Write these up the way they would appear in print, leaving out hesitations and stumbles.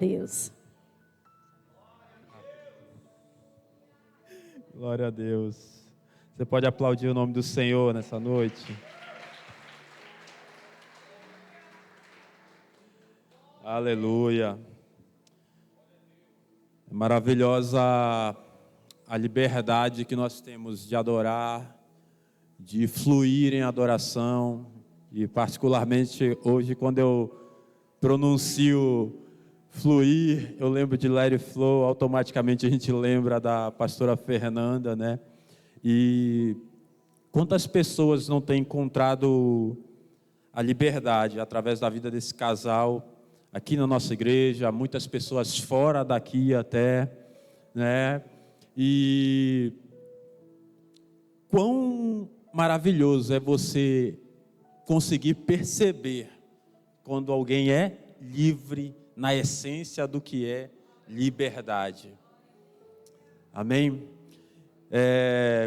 Deus. Glória a Deus. Você pode aplaudir o nome do Senhor nessa noite. Aleluia. É maravilhosa a liberdade que nós temos de adorar, de fluir em adoração. E particularmente hoje, quando eu pronuncio fluir, eu lembro de Let It Flow, automaticamente a gente lembra da pastora Fernanda, né? E quantas pessoas não têm encontrado a liberdade através da vida desse casal aqui na nossa igreja, muitas pessoas fora daqui até, né? E quão maravilhoso é você conseguir perceber quando alguém é livre na essência do que é liberdade. Amém?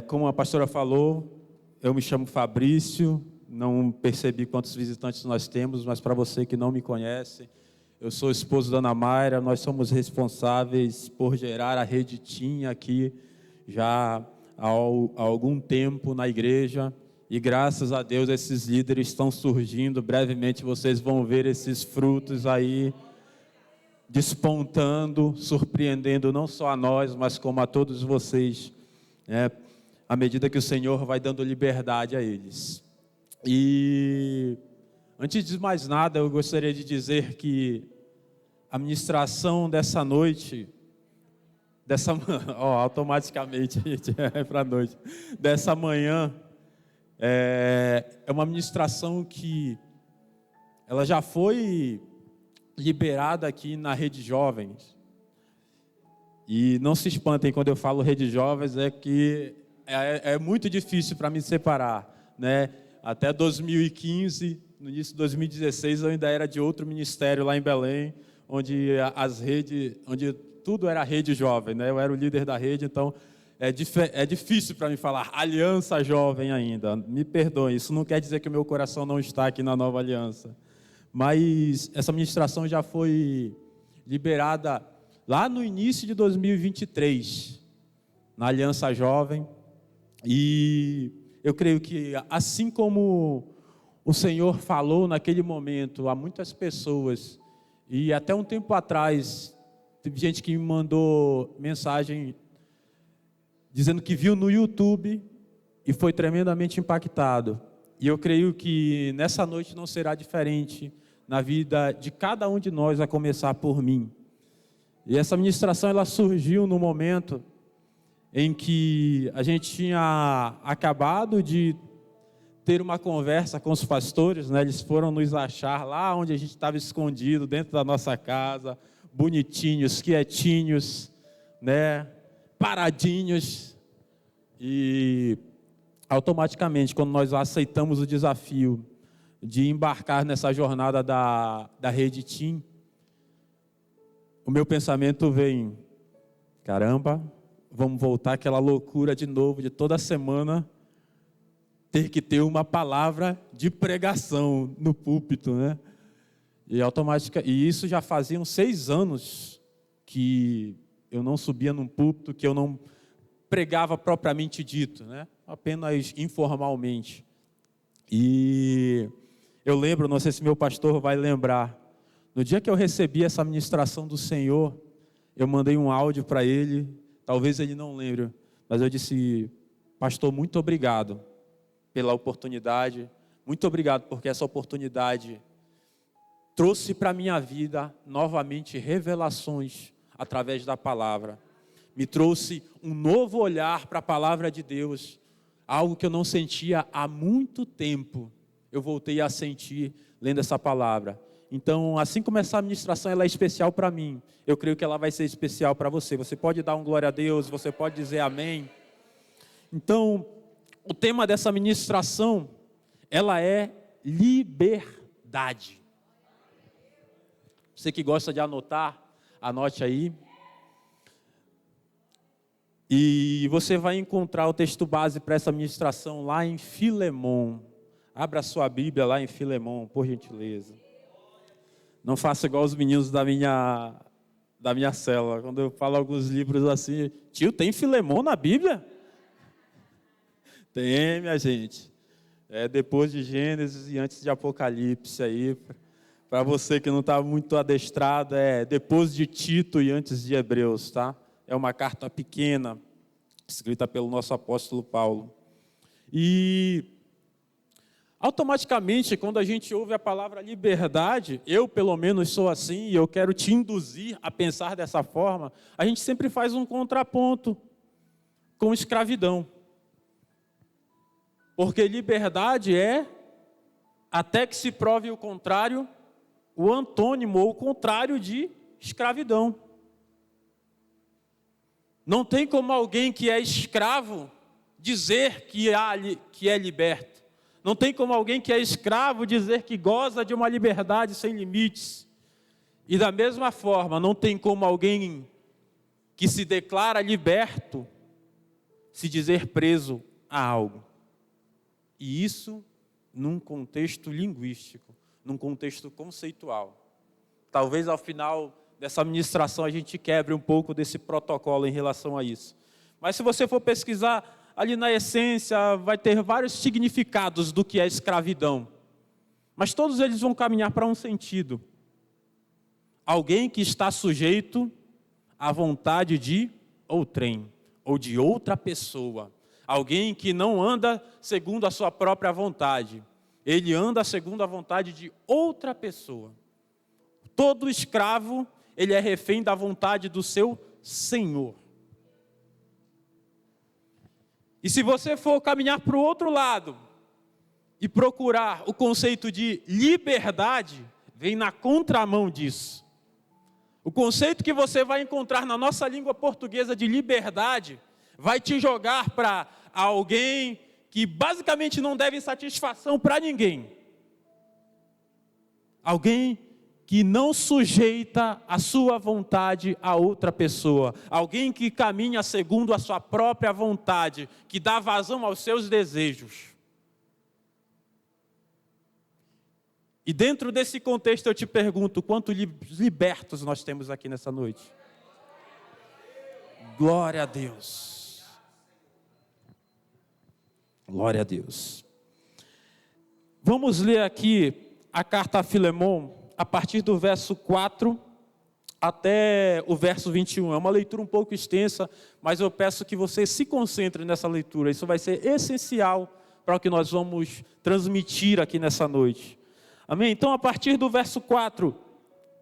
Como a pastora falou, eu me chamo Fabrício, não percebi quantos visitantes nós temos, mas para você que não me conhece, eu sou esposo da Ana Mayra, nós somos responsáveis por gerar a Rede TIM aqui já há algum tempo na igreja, e graças a Deus esses líderes estão surgindo, brevemente vocês vão ver esses frutos aí, despontando, surpreendendo não só a nós, mas como a todos vocês, né, à medida que o Senhor vai dando liberdade a eles. E antes de mais nada, eu gostaria de dizer que a ministração dessa noite, automaticamente a gente vai para a noite, dessa manhã, é uma ministração que ela já foi liberada aqui na Rede Jovens. E não se espantem quando eu falo Rede Jovens, é que é muito difícil para me separar, né? Até 2015, no início de 2016, eu ainda era de outro ministério lá em Belém, onde tudo era Rede Jovem, né? Eu era o líder da rede, então é difícil para mim falar Aliança Jovem ainda. Me perdoem, isso não quer dizer que o meu coração não está aqui na Nova Aliança. Mas essa ministração já foi liberada lá no início de 2023, na Aliança Jovem. E eu creio que, assim como o Senhor falou naquele momento a muitas pessoas, e até um tempo atrás, teve gente que me mandou mensagem dizendo que viu no YouTube e foi tremendamente impactado. E eu creio que nessa noite não será diferente na vida de cada um de nós, a começar por mim. E essa ministração ela surgiu no momento em que a gente tinha acabado de ter uma conversa com os pastores, né? Eles foram nos achar lá onde a gente estava escondido, dentro da nossa casa, bonitinhos, quietinhos, né? Paradinhos. E automaticamente, quando nós aceitamos o desafio de embarcar nessa jornada da Rede TIM, o meu pensamento vem: caramba, vamos voltar àquela loucura de novo, de toda semana ter que ter uma palavra de pregação no púlpito, né? E isso já faziam 6 anos que eu não subia num púlpito, que eu não pregava propriamente dito, né? Apenas informalmente. E eu lembro, não sei se meu pastor vai lembrar, no dia que eu recebi essa ministração do Senhor, eu mandei um áudio para ele, talvez ele não lembre, mas eu disse: pastor, muito obrigado pela oportunidade, muito obrigado porque essa oportunidade trouxe para a minha vida novamente revelações através da palavra, me trouxe um novo olhar para a palavra de Deus, algo que eu não sentia há muito tempo, eu voltei a sentir lendo essa palavra. Então, assim como essa ministração ela é especial para mim, eu creio que ela vai ser especial para você. Você pode dar um glória a Deus, você pode dizer amém. Então, o tema dessa ministração, ela é liberdade. Você que gosta de anotar, anote aí. E você vai encontrar o texto base para essa ministração lá em Filemon. Abra a sua Bíblia lá em Filemon, por gentileza. Não faça igual os meninos da minha da minha célula. Quando eu falo alguns livros assim, tio, tem Filemão na Bíblia? Tem, minha gente. É depois de Gênesis e antes de Apocalipse aí. Para você que não está muito adestrado, é depois de Tito e antes de Hebreus, tá? É uma carta pequena, escrita pelo nosso apóstolo Paulo. E automaticamente, quando a gente ouve a palavra liberdade, eu pelo menos sou assim, e eu quero te induzir a pensar dessa forma, a gente sempre faz um contraponto com escravidão. Porque liberdade é, até que se prove o contrário, o antônimo ou o contrário de escravidão. Não tem como alguém que é escravo dizer que é liberto. Não tem como alguém que é escravo dizer que goza de uma liberdade sem limites. E da mesma forma, não tem como alguém que se declara liberto se dizer preso a algo. E isso num contexto linguístico, num contexto conceitual. Talvez ao final dessa ministração a gente quebre um pouco desse protocolo em relação a isso. Mas se você for pesquisar, ali na essência vai ter vários significados do que é escravidão. Mas todos eles vão caminhar para um sentido. Alguém que está sujeito à vontade de outrem, ou de outra pessoa. Alguém que não anda segundo a sua própria vontade. Ele anda segundo a vontade de outra pessoa. Todo escravo, ele é refém da vontade do seu senhor. E se você for caminhar para o outro lado e procurar o conceito de liberdade, vem na contramão disso. O conceito que você vai encontrar na nossa língua portuguesa de liberdade vai te jogar para alguém que basicamente não deve satisfação para ninguém. Alguém que não sujeita a sua vontade a outra pessoa. Alguém que caminha segundo a sua própria vontade, que dá vazão aos seus desejos. E dentro desse contexto eu te pergunto, quantos libertos nós temos aqui nessa noite? Glória a Deus. Glória a Deus. Vamos ler aqui a carta a Filemão, a partir do verso 4 até o verso 21. É uma leitura um pouco extensa, mas eu peço que você se concentre nessa leitura. Isso vai ser essencial para o que nós vamos transmitir aqui nessa noite. Amém? Então, a partir do verso 4,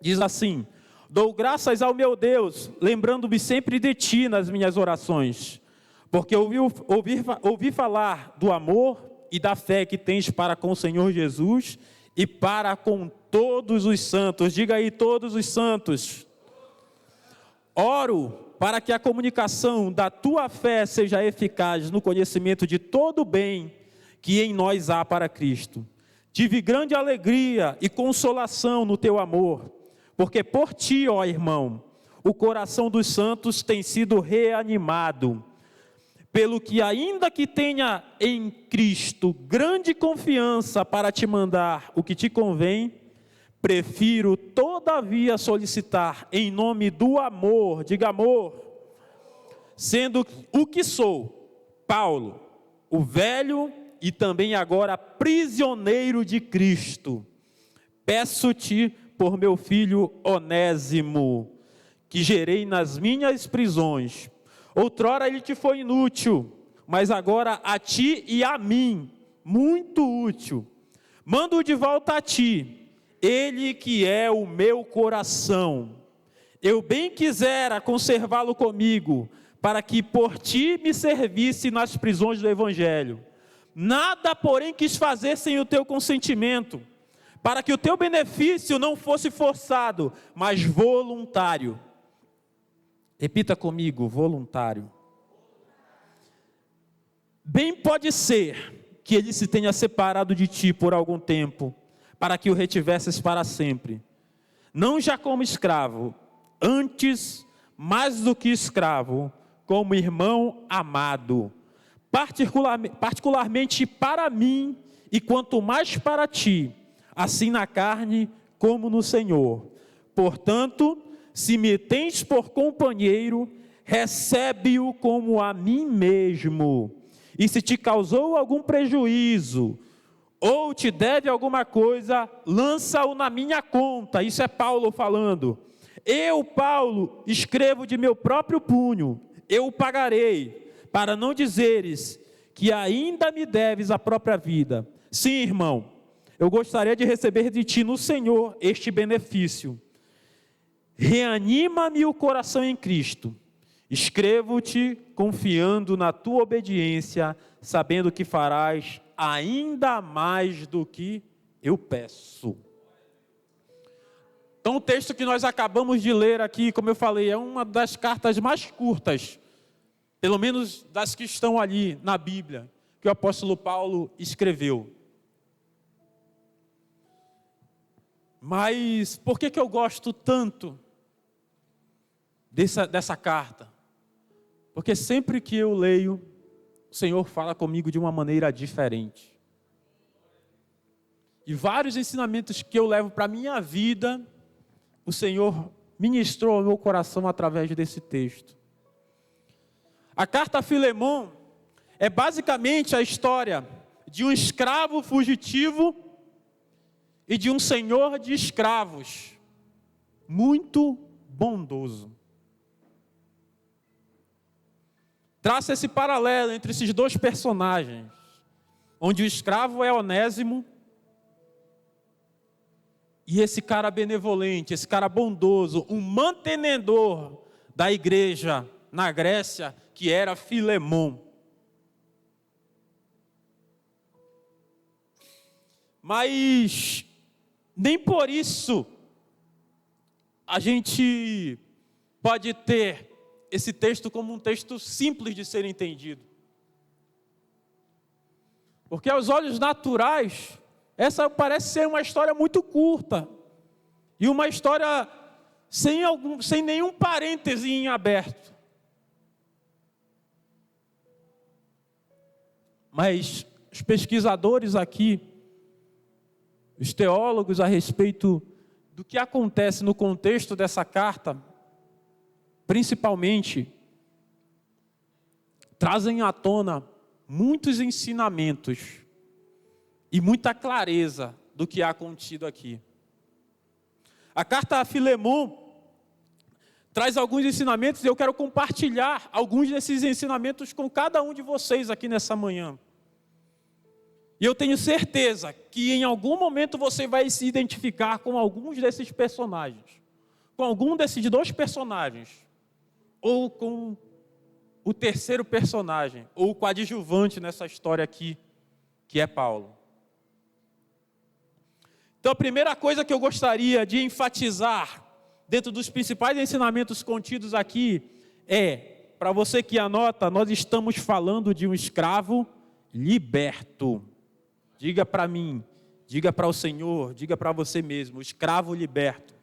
diz assim: dou graças ao meu Deus, lembrando-me sempre de ti nas minhas orações, porque ouvi falar do amor e da fé que tens para com o Senhor Jesus e para com todos os santos. Diga aí, todos os santos. Oro para que a comunicação da tua fé seja eficaz no conhecimento de todo o bem que em nós há para Cristo. Tive grande alegria e consolação no teu amor, porque por ti, ó irmão, o coração dos santos tem sido reanimado, pelo que ainda que tenha em Cristo grande confiança para te mandar o que te convém, prefiro todavia solicitar em nome do amor, diga amor, sendo o que sou, Paulo, o velho e também agora prisioneiro de Cristo, peço-te por meu filho Onésimo, que gerei nas minhas prisões. Outrora ele te foi inútil, mas agora a ti e a mim, muito útil. Mando de volta a ti, ele que é o meu coração. Eu bem quisera conservá-lo comigo, para que por ti me servisse nas prisões do Evangelho. Nada, porém, quis fazer sem o teu consentimento, para que o teu benefício não fosse forçado, mas voluntário. Repita comigo, voluntário. Bem pode ser que ele se tenha separado de ti por algum tempo, para que o retivesses para sempre. Não já como escravo, antes, mais do que escravo, como irmão amado. Particularmente para mim, e quanto mais para ti, assim na carne como no Senhor. Portanto, se me tens por companheiro, recebe-o como a mim mesmo. E se te causou algum prejuízo, ou te deve alguma coisa, lança-o na minha conta. Isso é Paulo falando. Eu, Paulo, escrevo de meu próprio punho, eu o pagarei, para não dizeres que ainda me deves a própria vida. Sim, irmão, eu gostaria de receber de ti no Senhor este benefício. Reanima-me o coração em Cristo. Escrevo-te confiando na tua obediência, sabendo que farás ainda mais do que eu peço. Então, o texto que nós acabamos de ler aqui, como eu falei, é uma das cartas mais curtas, pelo menos das que estão ali na Bíblia, que o apóstolo Paulo escreveu. Mas por que eu gosto tanto dessa carta? Porque sempre que eu leio, o Senhor fala comigo de uma maneira diferente. E vários ensinamentos que eu levo para a minha vida, o Senhor ministrou ao meu coração através desse texto. A carta a Filemon é basicamente a história de um escravo fugitivo e de um senhor de escravos, muito bondoso. Traça esse paralelo entre esses dois personagens, onde o escravo é Onésimo, e esse cara benevolente, esse cara bondoso, um mantenedor da igreja na Grécia, que era Filemon. Mas nem por isso a gente pode ter esse texto como um texto simples de ser entendido. Porque aos olhos naturais, essa parece ser uma história muito curta. E uma história sem nenhum parêntese em aberto. Mas os pesquisadores aqui, os teólogos a respeito do que acontece no contexto dessa carta, principalmente, trazem à tona muitos ensinamentos e muita clareza do que há contido aqui. A carta a Filemon traz alguns ensinamentos e eu quero compartilhar alguns desses ensinamentos com cada um de vocês aqui nessa manhã. E eu tenho certeza que em algum momento você vai se identificar com alguns desses personagens, com algum desses dois personagens, ou com o terceiro personagem, ou o coadjuvante nessa história aqui, que é Paulo. Então, a primeira coisa que eu gostaria de enfatizar, dentro dos principais ensinamentos contidos aqui, é, para você que anota, nós estamos falando de um escravo liberto. Diga para mim, diga para o Senhor, diga para você mesmo, escravo liberto.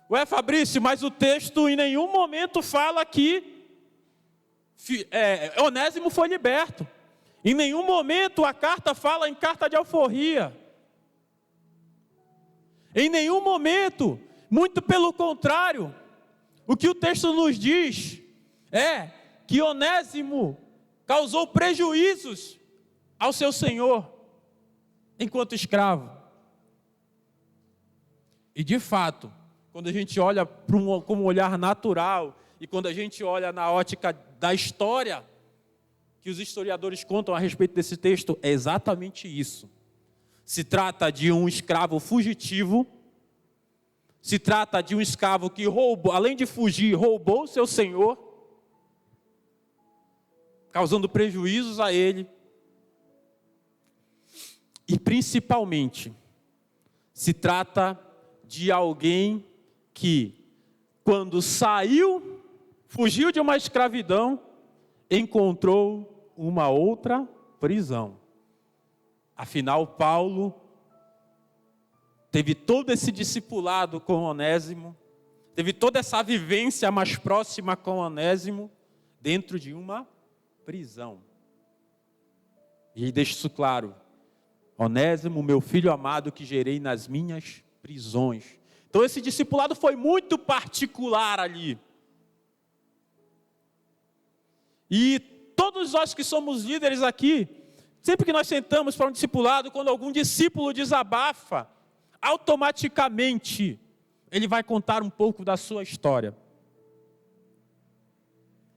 Ué, Fabrício, mas o texto em nenhum momento fala que Onésimo foi liberto. Em nenhum momento a carta fala em carta de alforria. Em nenhum momento, muito pelo contrário, o que o texto nos diz é que Onésimo causou prejuízos ao seu senhor enquanto escravo. E de fato, quando a gente olha com um olhar natural e quando a gente olha na ótica da história que os historiadores contam a respeito desse texto, é exatamente isso. Se trata de um escravo fugitivo, se trata de um escravo que roubou, além de fugir, roubou o seu senhor, causando prejuízos a ele. E principalmente, se trata de alguém que, quando fugiu de uma escravidão, encontrou uma outra prisão. Afinal, Paulo teve todo esse discipulado com Onésimo, teve toda essa vivência mais próxima com Onésimo, dentro de uma prisão. E deixa isso claro: Onésimo, meu filho amado, que gerei nas minhas prisões. Então esse discipulado foi muito particular ali. E todos nós que somos líderes aqui, sempre que nós sentamos para um discipulado, quando algum discípulo desabafa, automaticamente ele vai contar um pouco da sua história.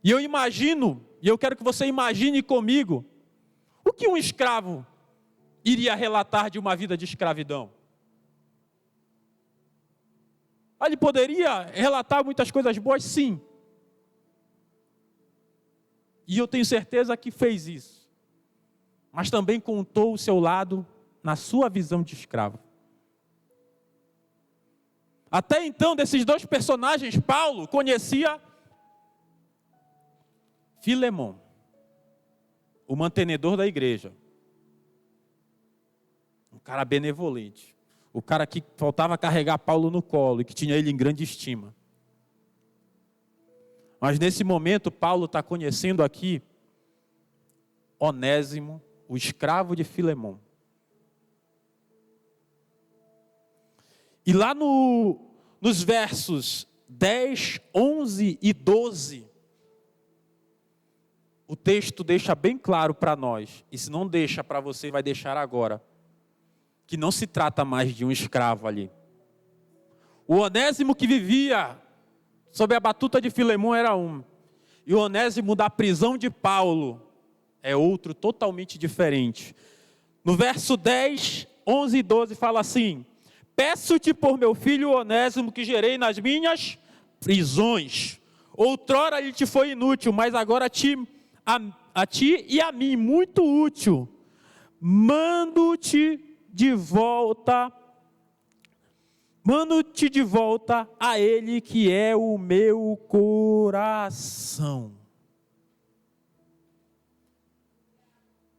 E eu imagino, e eu quero que você imagine comigo, o que um escravo iria relatar de uma vida de escravidão. Ele poderia relatar muitas coisas boas, sim. E eu tenho certeza que fez isso. Mas também contou o seu lado na sua visão de escravo. Até então, desses dois personagens, Paulo conhecia Filemão, o mantenedor da igreja. Um cara benevolente. O cara que faltava carregar Paulo no colo e que tinha ele em grande estima. Mas nesse momento, Paulo está conhecendo aqui Onésimo, o escravo de Filemão. E lá nos versos 10, 11 e 12, o texto deixa bem claro para nós, e se não deixa para você, vai deixar agora, que não se trata mais de um escravo ali. O Onésimo que vivia sob a batuta de Filemão era um. E o Onésimo da prisão de Paulo é outro totalmente diferente. No verso 10, 11 e 12 fala assim: peço-te por meu filho Onésimo que gerei nas minhas prisões. Outrora ele te foi inútil, mas agora a ti e a mim muito útil. Mando-te de volta a ele que é o meu coração.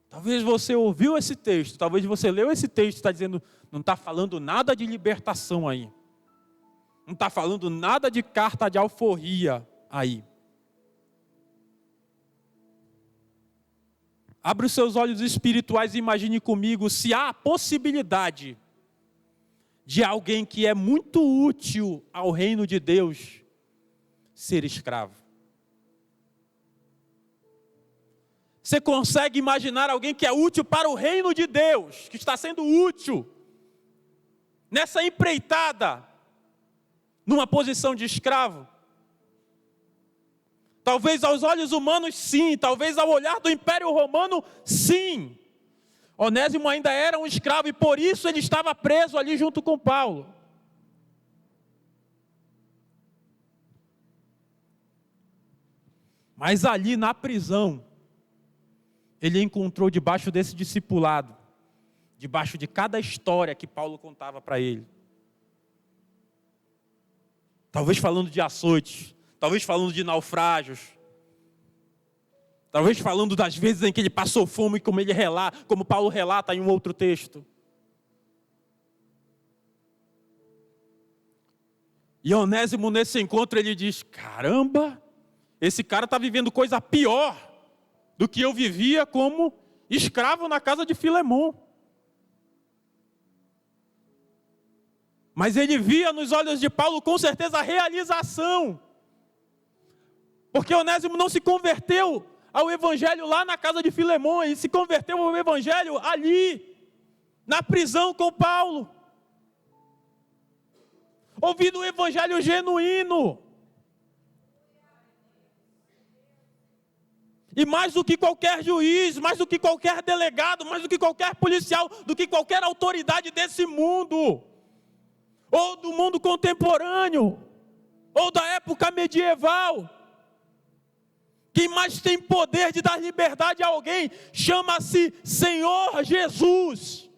Talvez você ouviu esse texto, talvez você leu esse texto e está dizendo, não está falando nada de libertação aí. Não está falando nada de carta de alforria aí. Abre os seus olhos espirituais e imagine comigo se há a possibilidade de alguém que é muito útil ao reino de Deus ser escravo. Você consegue imaginar alguém que é útil para o reino de Deus, que está sendo útil nessa empreitada, numa posição de escravo? Talvez aos olhos humanos, sim. Talvez ao olhar do Império Romano, sim. Onésimo ainda era um escravo e por isso ele estava preso ali junto com Paulo. Mas ali na prisão, ele encontrou debaixo desse discipulado, debaixo de cada história que Paulo contava para ele. Talvez falando de açoites, talvez falando de naufrágios, talvez falando das vezes em que ele passou fome, como Paulo relata em um outro texto. E Onésimo nesse encontro ele diz, caramba, esse cara está vivendo coisa pior do que eu vivia como escravo na casa de Filemão. Mas ele via nos olhos de Paulo com certeza a realização. Porque Onésimo não se converteu ao evangelho lá na casa de Filemão, ele se converteu ao evangelho ali, na prisão com Paulo. Ouvindo o evangelho genuíno. E mais do que qualquer juiz, mais do que qualquer delegado, mais do que qualquer policial, do que qualquer autoridade desse mundo, ou do mundo contemporâneo, ou da época medieval, quem mais tem poder de dar liberdade a alguém, chama-se Senhor Jesus.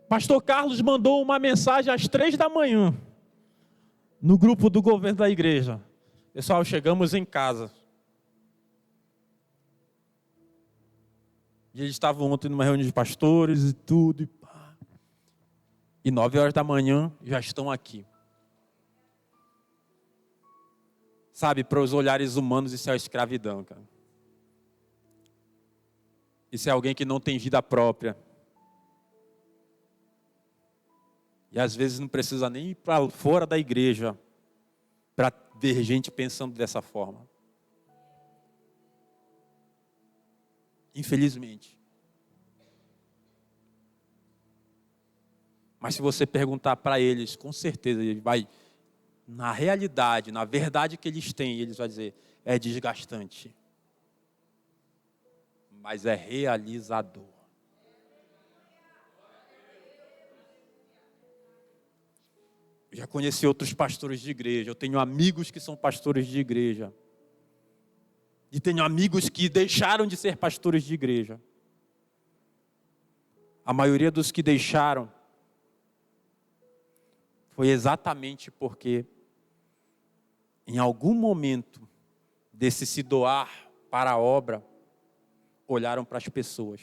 Pastor Carlos mandou uma mensagem às 3 da manhã, no grupo do governo da igreja. Pessoal, chegamos em casa. E eles estavam ontem numa reunião de pastores e tudo. E 9 horas da manhã já estão aqui. Sabe, para os olhares humanos isso é a escravidão, cara. Isso é alguém que não tem vida própria. E às vezes não precisa nem ir para fora da igreja para ver gente pensando dessa forma. Infelizmente. Mas se você perguntar para eles, com certeza ele vai, na realidade, na verdade que eles têm, eles vão dizer, é desgastante. Mas é realizador. Eu já conheci outros pastores de igreja, eu tenho amigos que são pastores de igreja. E tenho amigos que deixaram de ser pastores de igreja. A maioria dos que deixaram foi exatamente porque em algum momento desse se doar para a obra, olharam para as pessoas,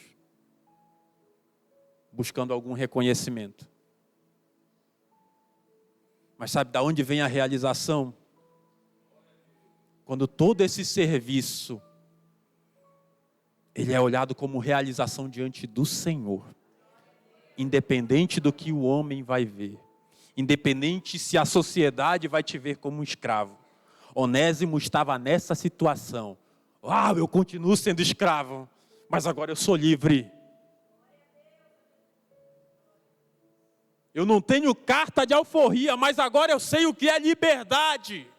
buscando algum reconhecimento. Mas sabe de onde vem a realização? Quando todo esse serviço, ele é olhado como realização diante do Senhor. Independente do que o homem vai ver. Independente se a sociedade vai te ver como um escravo. Onésimo estava nessa situação. Eu continuo sendo escravo, mas agora eu sou livre. Eu não tenho carta de alforria, mas agora eu sei o que é liberdade.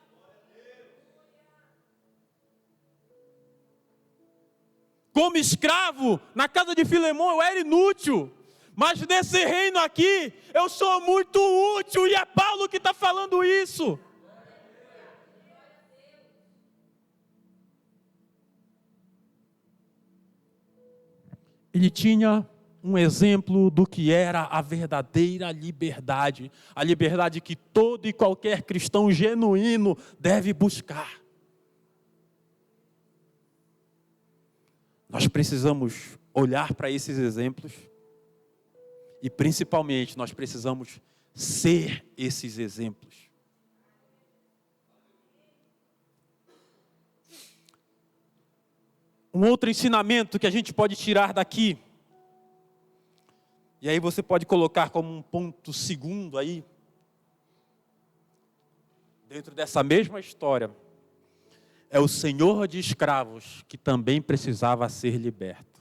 Como escravo, na casa de Filemão eu era inútil. Mas nesse reino aqui, eu sou muito útil. E é Paulo que está falando isso. Ele tinha um exemplo do que era a verdadeira liberdade. A liberdade que todo e qualquer cristão genuíno deve buscar. Nós precisamos olhar para esses exemplos. E principalmente nós precisamos ser esses exemplos. Um outro ensinamento que a gente pode tirar daqui, e aí você pode colocar como um ponto segundo aí, dentro dessa mesma história, é o senhor de escravos que também precisava ser liberto.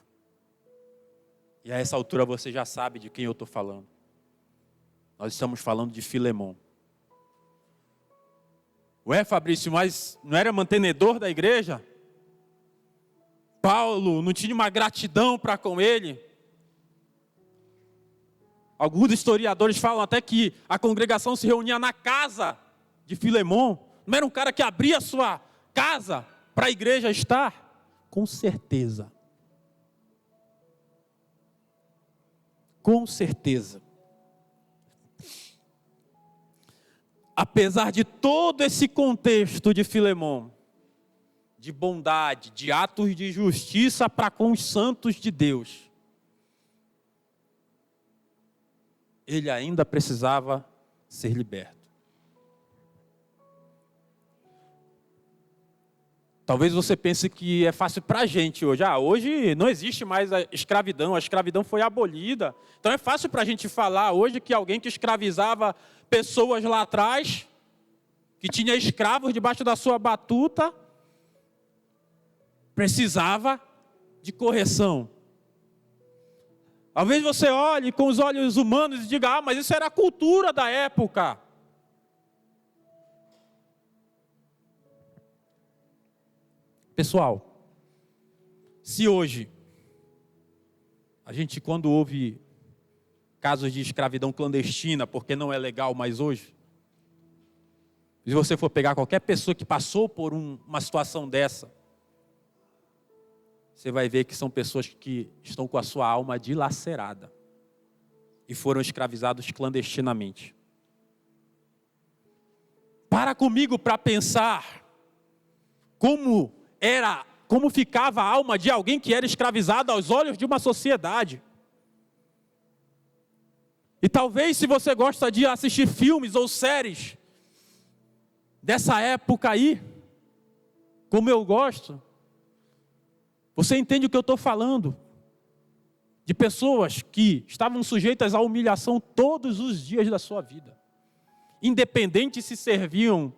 E a essa altura você já sabe de quem eu estou falando. Nós estamos falando de Filemão. Ué, Fabrício, mas não era mantenedor da igreja? Paulo não tinha uma gratidão para com ele? Alguns historiadores falam até que a congregação se reunia na casa de Filemão. Não era um cara que abria a sua casa para a igreja estar? Com certeza. Com certeza. Apesar de todo esse contexto de Filemão, de bondade, de atos de justiça para com os santos de Deus, ele ainda precisava ser liberto. Talvez você pense que é fácil para a gente hoje. Hoje não existe mais a escravidão foi abolida. Então é fácil para a gente falar hoje que alguém que escravizava pessoas lá atrás, que tinha escravos debaixo da sua batuta, precisava de correção. Talvez você olhe com os olhos humanos e diga, mas isso era a cultura da época. Pessoal, se hoje, a gente quando ouve casos de escravidão clandestina, porque não é legal mais hoje, se você for pegar qualquer pessoa que passou por uma situação dessa, você vai ver que são pessoas que estão com a sua alma dilacerada e foram escravizados clandestinamente. Para comigo para pensar como ficava a alma de alguém que era escravizado aos olhos de uma sociedade. E talvez se você gosta de assistir filmes ou séries dessa época aí, como eu gosto, você entende o que eu estou falando. de pessoas que estavam sujeitas à humilhação todos os dias da sua vida. Independente se serviam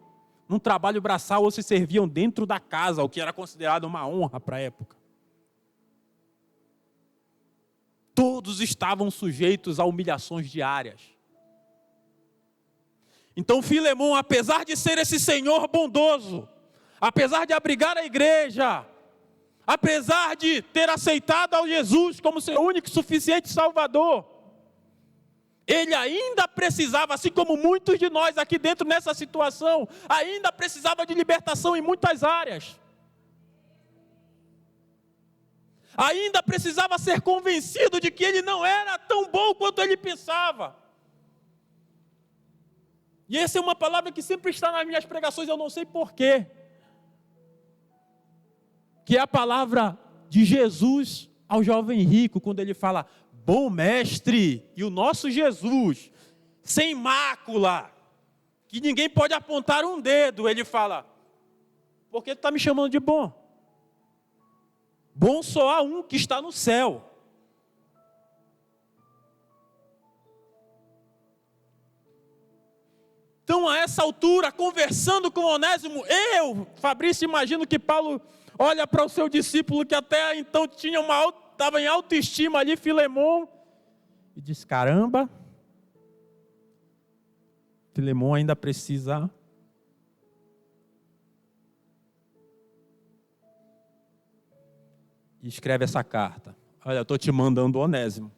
num trabalho braçal ou se serviam dentro da casa, o que era considerado uma honra para a época. Todos estavam sujeitos a humilhações diárias. Então Filemão, apesar de ser esse Senhor bondoso, apesar de abrigar a igreja, apesar de ter aceitado ao Jesus como seu único e suficiente Salvador, ele ainda precisava, assim como muitos de nós aqui dentro nessa situação, ainda precisava de libertação em muitas áreas. Ainda precisava ser convencido de que ele não era tão bom quanto ele pensava. E essa é uma palavra que sempre está nas minhas pregações, eu não sei porquê. Que é a palavra de Jesus ao jovem rico, quando ele fala: bom mestre, e o nosso Jesus, sem mácula, que ninguém pode apontar um dedo, ele fala: por que tu está me chamando de bom? Bom só há um, que está no céu. Então, a essa altura, conversando com Onésimo, Fabrício, imagino que Paulo olha para o seu discípulo, que até então estava em autoestima ali, Filemão, e diz: caramba, Filemão ainda precisa. E escreve essa carta: olha, eu estou te mandando Onésimo,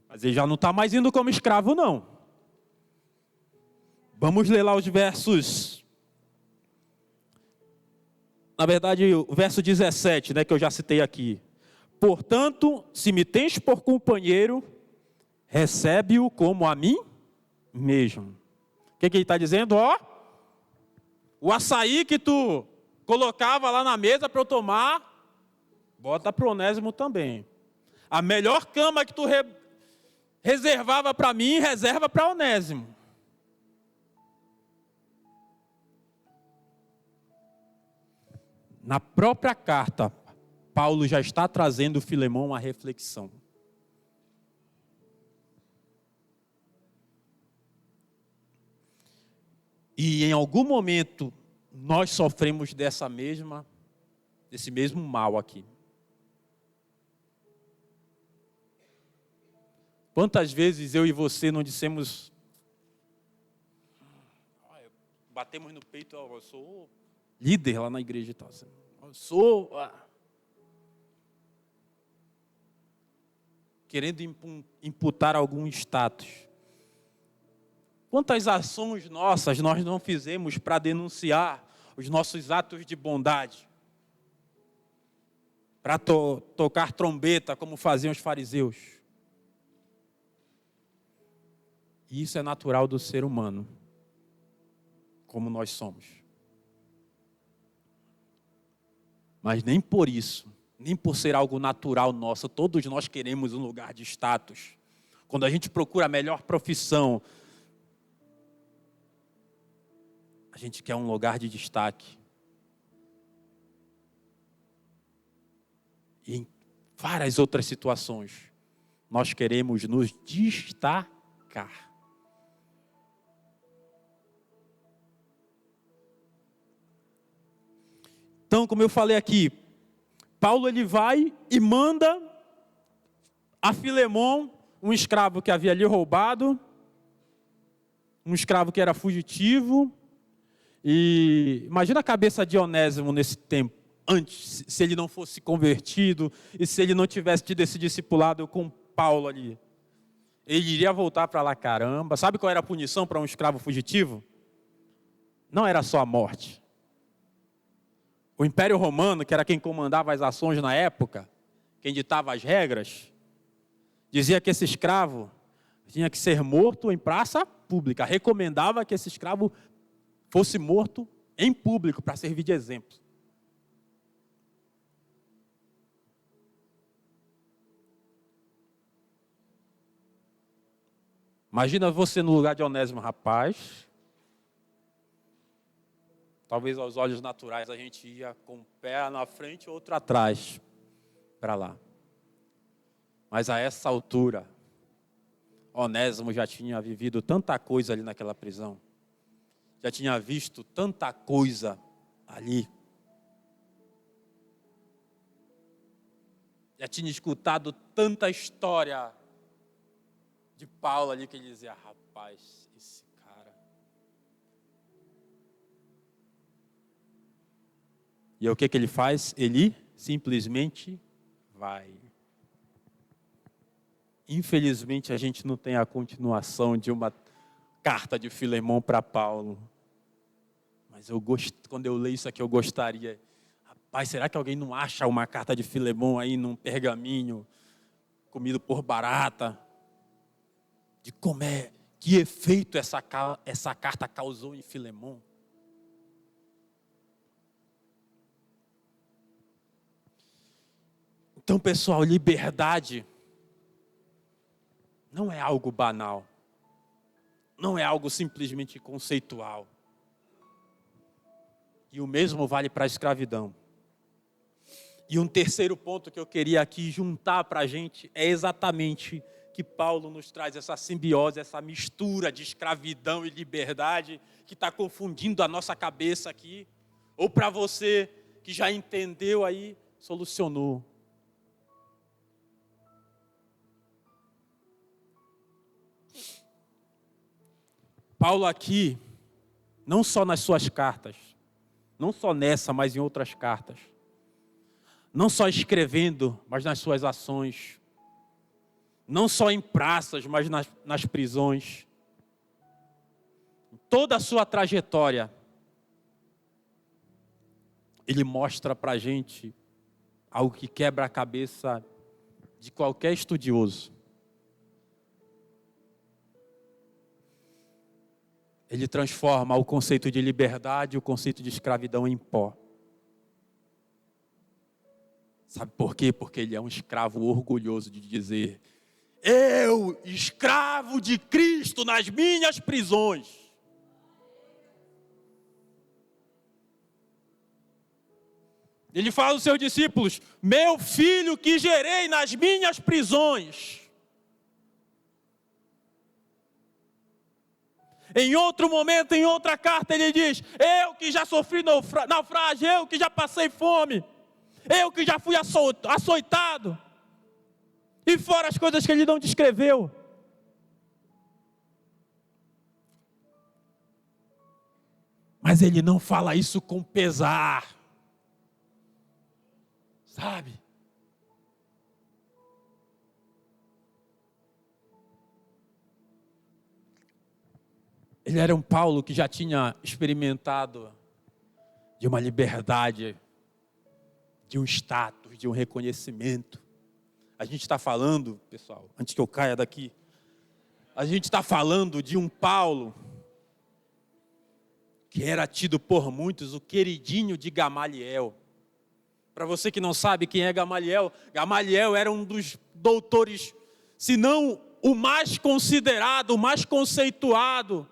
mas ele já não está mais indo como escravo, não. Vamos ler lá os versos. Na verdade, o verso 17, né, que eu já citei aqui. Portanto, se me tens por companheiro, recebe-o como a mim mesmo. O que ele está dizendo? O açaí que tu colocava lá na mesa para eu tomar, bota para o Onésimo também. A melhor cama que tu reservava para mim, reserva para Onésimo. Na própria carta, Paulo já está trazendo Filemão à reflexão. E em algum momento, nós sofremos desse mesmo mal aqui. Quantas vezes eu e você não dissemos, batemos no peito: eu sou líder lá na igreja e tal, eu sou, querendo imputar algum status. Quantas ações nossas nós não fizemos para denunciar os nossos atos de bondade? Para tocar trombeta, como faziam os fariseus. E isso é natural do ser humano, como nós somos. Mas nem por isso, nem por ser algo natural nosso, todos nós queremos um lugar de status. Quando a gente procura a melhor profissão, a gente quer um lugar de destaque. E em várias outras situações, nós queremos nos destacar. Então, como eu falei aqui, Paulo ele vai e manda a Filemão, um escravo que havia lhe roubado, um escravo que era fugitivo. E imagina a cabeça de Onésimo nesse tempo, antes, se ele não fosse convertido e se ele não tivesse tido esse discipulado com Paulo ali. Ele iria voltar para lá, caramba. Sabe qual era a punição para um escravo fugitivo? Não era só a morte. O Império Romano, que era quem comandava as ações na época, quem ditava as regras, dizia que esse escravo tinha que ser morto em praça pública. Recomendava que esse escravo fosse morto em público para servir de exemplo. Imagina você no lugar de Onésimo, rapaz. Talvez aos olhos naturais a gente ia com um pé na frente e outro atrás, para lá. Mas a essa altura, Onésimo já tinha vivido tanta coisa ali naquela prisão. Já tinha visto tanta coisa ali. Já tinha escutado tanta história de Paulo ali que ele dizia, rapaz, esse cara. E o que ele faz? Ele simplesmente vai. Infelizmente a gente não tem a continuação de uma carta de Filemão para Paulo. Mas quando eu leio isso aqui eu gostaria. Rapaz, será que alguém não acha uma carta de Filemão aí num pergaminho, comido por barata? De como que efeito essa carta causou em Filemão? Então, pessoal, liberdade não é algo banal. Não é algo simplesmente conceitual. E o mesmo vale para a escravidão. E um terceiro ponto que eu queria aqui juntar para a gente é exatamente que Paulo nos traz essa simbiose, essa mistura de escravidão e liberdade que está confundindo a nossa cabeça aqui. Ou para você que já entendeu aí, solucionou. Paulo aqui, não só nas suas cartas, não só nessa, mas em outras cartas, não só escrevendo, mas nas suas ações, não só em praças, mas nas prisões, em toda a sua trajetória, ele mostra para a gente algo que quebra a cabeça de qualquer estudioso. Ele transforma o conceito de liberdade e o conceito de escravidão em pó. Sabe por quê? Porque ele é um escravo orgulhoso de dizer: eu, escravo de Cristo nas minhas prisões. Ele fala aos seus discípulos: meu filho que gerei nas minhas prisões. Em outro momento, em outra carta, ele diz: eu que já sofri naufrágio, eu que já passei fome, eu que já fui açoitado. E fora as coisas que ele não descreveu. Mas ele não fala isso com pesar. Sabe? Ele era um Paulo que já tinha experimentado de uma liberdade, de um status, de um reconhecimento. A gente está falando, pessoal, antes que eu caia daqui, a gente está falando de um Paulo que era tido por muitos o queridinho de Gamaliel. Para você que não sabe quem é Gamaliel, Gamaliel era um dos doutores, se não o mais considerado, o mais conceituado,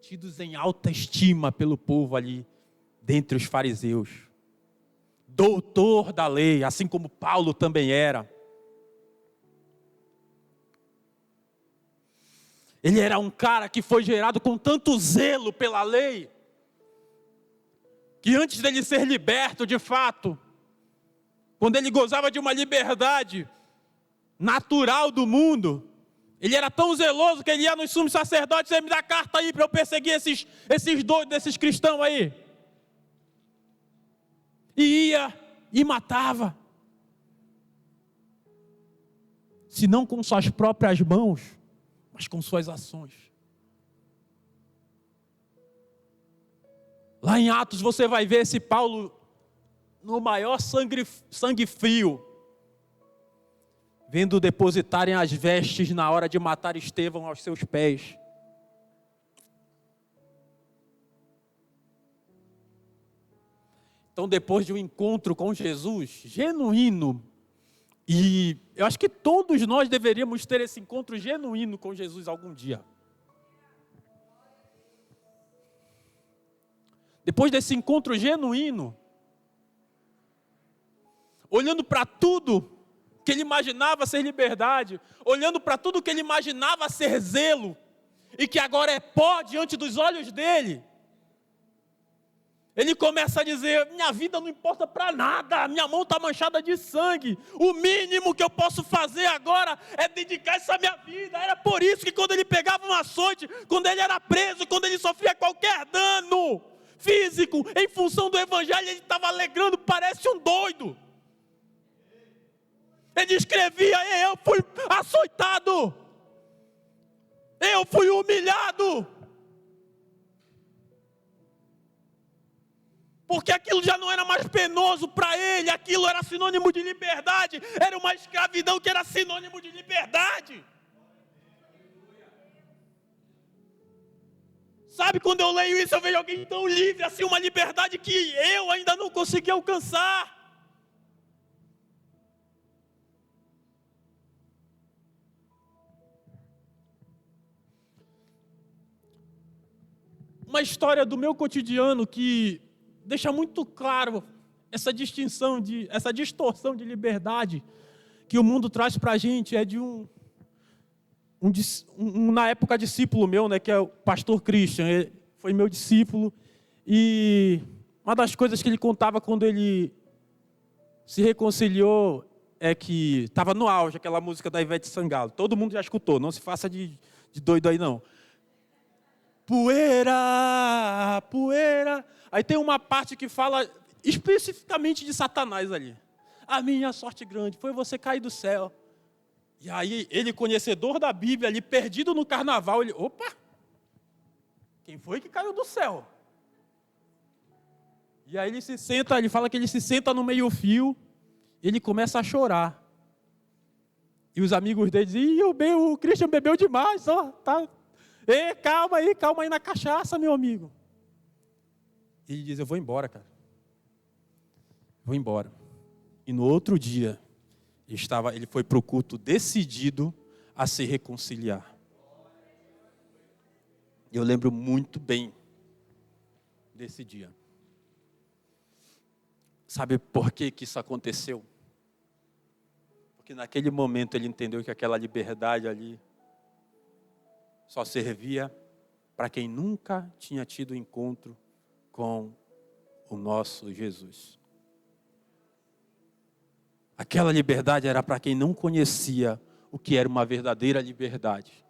tidos em alta estima pelo povo ali, dentre os fariseus. Doutor da lei, assim como Paulo também era. Ele era um cara que foi gerado com tanto zelo pela lei, que antes dele ser liberto de fato, quando ele gozava de uma liberdade natural do mundo, ele era tão zeloso que ele ia nos sumos sacerdotes e me dá carta aí para eu perseguir esses doidos, esses cristãos aí. E ia e matava. Se não com suas próprias mãos, mas com suas ações. Lá em Atos você vai ver esse Paulo no maior sangue frio, vendo depositarem as vestes na hora de matar Estevão aos seus pés. Então, depois de um encontro com Jesus genuíno, e eu acho que todos nós deveríamos ter esse encontro genuíno com Jesus algum dia. Depois desse encontro genuíno, olhando para tudo que ele imaginava ser liberdade, olhando para tudo que ele imaginava ser zelo, e que agora é pó diante dos olhos dele, ele começa a dizer: minha vida não importa para nada, minha mão está manchada de sangue, o mínimo que eu posso fazer agora é dedicar essa minha vida. Era por isso que quando ele pegava um açoite, quando ele era preso, quando ele sofria qualquer dano físico, em função do evangelho, ele estava alegrando, parece um doido. Ele escrevia: eu fui açoitado, eu fui humilhado, porque aquilo já não era mais penoso para ele, aquilo era sinônimo de liberdade, era uma escravidão que era sinônimo de liberdade. Sabe, quando eu leio isso, eu vejo alguém tão livre, assim, uma liberdade que eu ainda não consegui alcançar. Uma história do meu cotidiano que deixa muito claro essa distinção, essa distorção de liberdade que o mundo traz para a gente. É de na época, discípulo meu, né, que é o pastor Christian. Ele foi meu discípulo, e uma das coisas que ele contava quando ele se reconciliou é que estava no auge aquela música da Ivete Sangalo. Todo mundo já escutou, não se faça de doido aí não. Poeira, poeira. Aí tem uma parte que fala especificamente de Satanás ali. A minha sorte grande foi você cair do céu. E aí ele, conhecedor da Bíblia ali, perdido no carnaval, ele: opa, quem foi que caiu do céu? E aí ele se senta, ele fala que ele se senta no meio-fio, e ele começa a chorar. E os amigos dele dizem: o Christian bebeu demais, ó, tá. Calma aí na cachaça, meu amigo. E ele diz: eu vou embora, cara. Vou embora. E no outro dia, ele foi para o culto decidido a se reconciliar. Eu lembro muito bem desse dia. Sabe por que isso aconteceu? Porque naquele momento ele entendeu que aquela liberdade ali só servia para quem nunca tinha tido encontro com o nosso Jesus. Aquela liberdade era para quem não conhecia o que era uma verdadeira liberdade.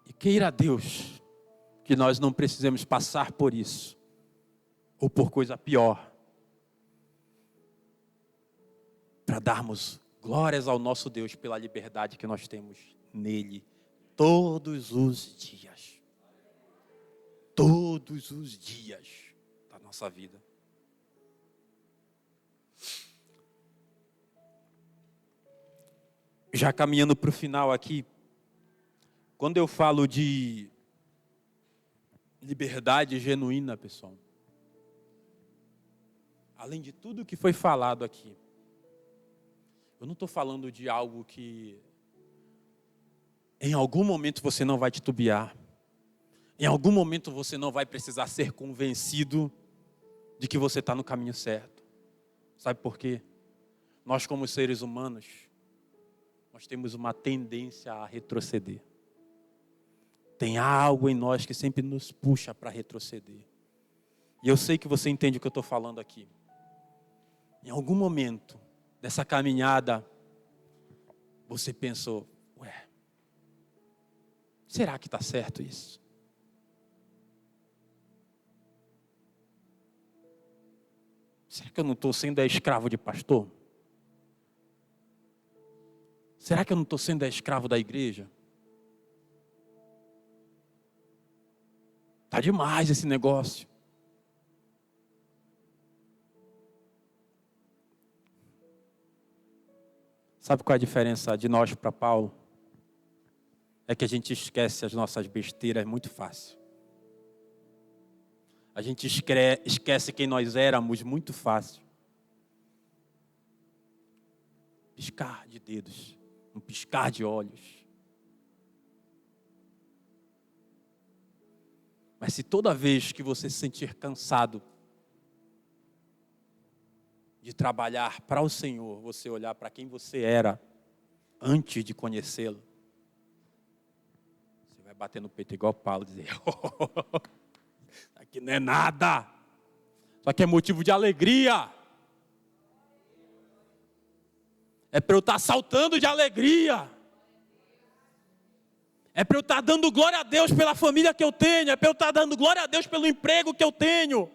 E queira Deus que nós não precisemos passar por isso, ou por coisa pior, para darmos glórias ao nosso Deus pela liberdade que nós temos nele todos os dias. Todos os dias da nossa vida. Já caminhando para o final aqui, quando eu falo de liberdade genuína, pessoal, além de tudo que foi falado aqui, eu não estou falando de algo que em algum momento você não vai titubear. Em algum momento você não vai precisar ser convencido de que você está no caminho certo. Sabe por quê? Nós, como seres humanos, nós temos uma tendência a retroceder. Tem algo em nós que sempre nos puxa para retroceder. E eu sei que você entende o que eu estou falando aqui. Em algum momento dessa caminhada, você pensou: ué, será que está certo isso? Será que eu não estou sendo escravo de pastor? Será que eu não estou sendo escravo da igreja? Está demais esse negócio. Sabe qual é a diferença de nós para Paulo? É que a gente esquece as nossas besteiras muito fácil. A gente esquece quem nós éramos muito fácil. Piscar de dedos, um piscar de olhos. Mas se toda vez que você se sentir cansado de trabalhar para o Senhor, você olhar para quem você era antes de conhecê-lo, você vai bater no peito igual Paulo e dizer: isso aqui não é nada, isso aqui é motivo de alegria. É para eu estar saltando de alegria. É para eu estar dando glória a Deus pela família que eu tenho. É para eu estar dando glória a Deus pelo emprego que eu tenho.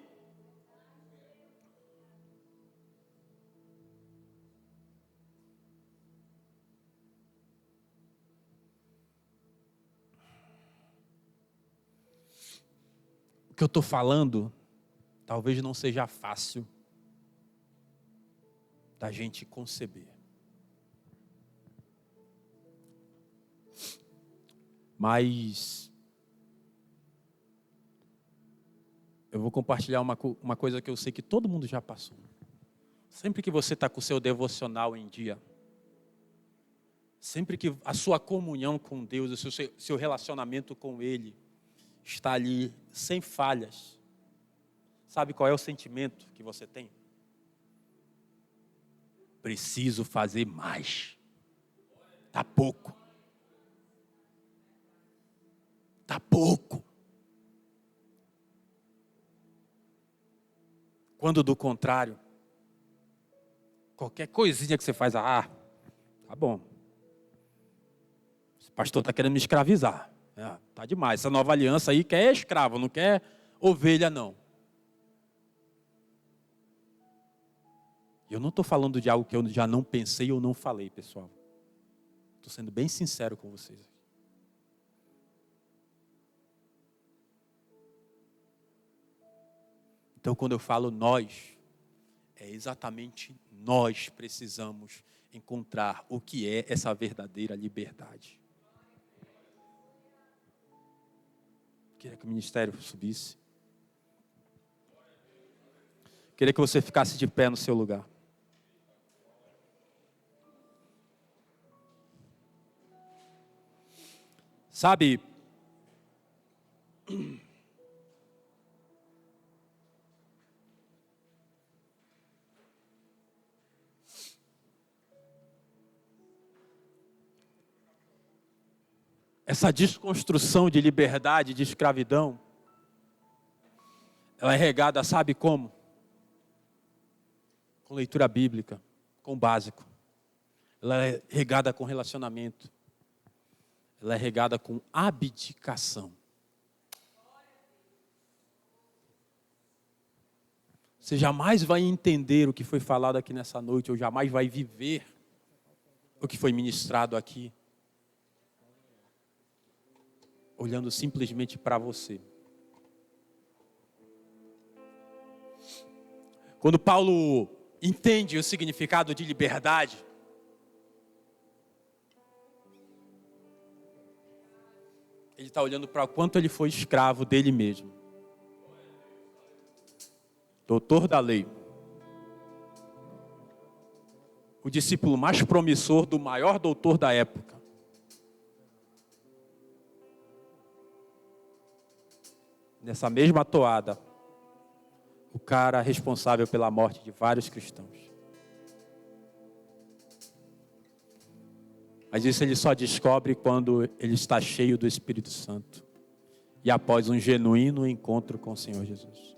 O que eu estou falando, talvez não seja fácil da gente conceber. Mas eu vou compartilhar uma coisa que eu sei que todo mundo já passou. Sempre que você está com o seu devocional em dia, sempre que a sua comunhão com Deus, o seu relacionamento com Ele está ali sem falhas, sabe qual é o sentimento que você tem? Preciso fazer mais. Está pouco. Está pouco. Quando do contrário, qualquer coisinha que você faz, tá bom. Esse pastor está querendo me escravizar. Tá demais. Essa nova aliança aí quer escravo, não quer ovelha, não. Eu não estou falando de algo que eu já não pensei ou não falei, pessoal. Estou sendo bem sincero com vocês. Então, quando eu falo nós, é exatamente nós precisamos encontrar o que é essa verdadeira liberdade. Queria que o ministério subisse. Queria que você ficasse de pé no seu lugar. Sabe, essa desconstrução de liberdade, de escravidão, ela é regada, sabe como? Com leitura bíblica, com o básico. Ela é regada com relacionamento. Ela é regada com abdicação. Você jamais vai entender o que foi falado aqui nessa noite, ou jamais vai viver o que foi ministrado aqui, olhando simplesmente para você. Quando Paulo entende o significado de liberdade, ele está olhando para o quanto ele foi escravo dele mesmo. Doutor da lei. O discípulo mais promissor do maior doutor da época. Nessa mesma toada, o cara responsável pela morte de vários cristãos. Mas isso ele só descobre quando ele está cheio do Espírito Santo. E após um genuíno encontro com o Senhor Jesus.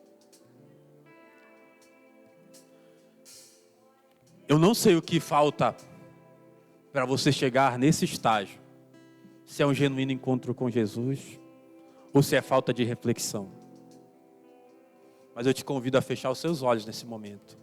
Eu não sei o que falta para você chegar nesse estágio. Se é um genuíno encontro com Jesus ou se é falta de reflexão. Mas eu te convido a fechar os seus olhos nesse momento.